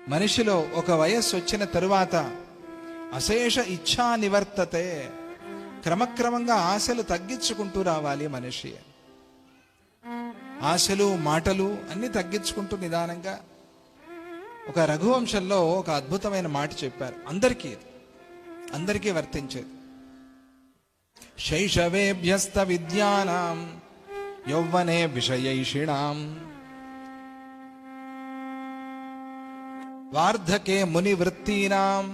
మనిషిలో ఒక వయస్సు వచ్చిన తరువాత అశేష ఇచ్ఛా నివర్తతే, క్రమక్రమంగా ఆశలు తగ్గించుకుంటూ రావాలి మనిషి. ఆశలు మాటలు అన్ని తగ్గించుకుంటూ నిదానంగా. ఒక రఘువంశంలో ఒక అద్భుతమైన మాట చెప్పారు, అందరికీ వర్తించేది. శైశవేభ్యస్త విద్యానాం యౌవనే విషయైషిణాం వార్ధకే మునివృత్తీనాం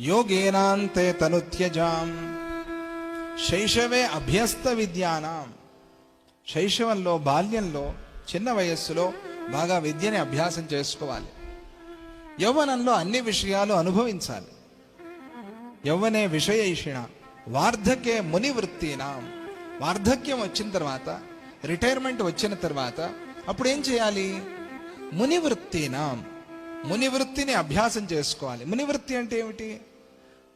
యోగేనాంతే తనుత్యజాం. శైశవే అభ్యస్త విద్యానాం, శైశవంలో బాల్యంలో చిన్న వయస్సులో బాగా విద్యని అభ్యాసం చేసుకోవాలి. యౌవనంలో అన్ని విషయాలు అనుభవించాలి. యౌవనే విషయైషిణ వార్ధకే మునివృత్తీనాం, వార్ధక్యం వచ్చిన తర్వాత, రిటైర్మెంట్ వచ్చిన తర్వాత అప్పుడు ఏం చేయాలి? మునివృత్తీనాం, మునివృత్తిని అభ్యాసం చేసుకోవాలి. మునివృత్తి అంటే ఏమిటి?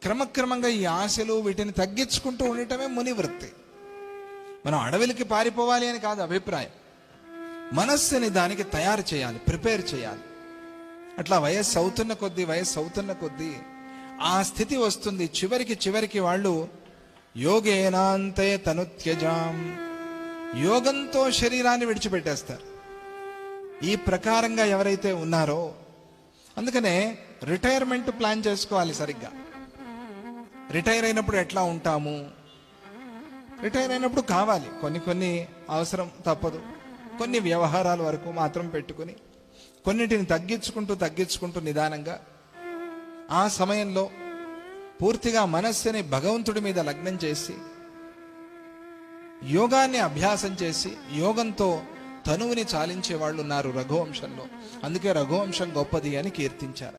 క్రమక్రమంగా ఈ ఆశలు వీటిని తగ్గించుకుంటూ ఉండటమే మునివృత్తి. మనం అడవికి పారిపోవాలి అని కాదు అభిప్రాయం. మనస్సుని దానికి తయారు చేయాలి, ప్రిపేర్ చేయాలి. అట్లా వయస్సు అవుతున్న కొద్దీ ఆ స్థితి వస్తుంది. చివరికి వాళ్ళు యోగేనాంతే తనుత్యజాం, యోగంతో శరీరాన్ని విడిచిపెట్టేస్తారు. ఈ ప్రకారంగా ఎవరైతే ఉన్నారో, అందుకనే రిటైర్మెంట్ ప్లాన్ చేసుకోవాలి సరిగ్గా. రిటైర్ అయినప్పుడు ఎట్లా ఉంటాము? రిటైర్ అయినప్పుడు కావాలి కొన్ని అవసరం తప్పదు. కొన్ని వ్యవహారాల వరకు మాత్రం పెట్టుకుని కొన్నిటిని తగ్గించుకుంటూ నిదానంగా ఆ సమయంలో పూర్తిగా మనస్సుని భగవంతుడి మీద లగ్నం చేసి యోగాన్ని అభ్యాసం చేసి యోగంతో తనువుని చాలించే వాళ్ళు ఉన్నారు రఘువంశంలో. అందుకే రఘువంశం గొప్పది అని కీర్తించారు.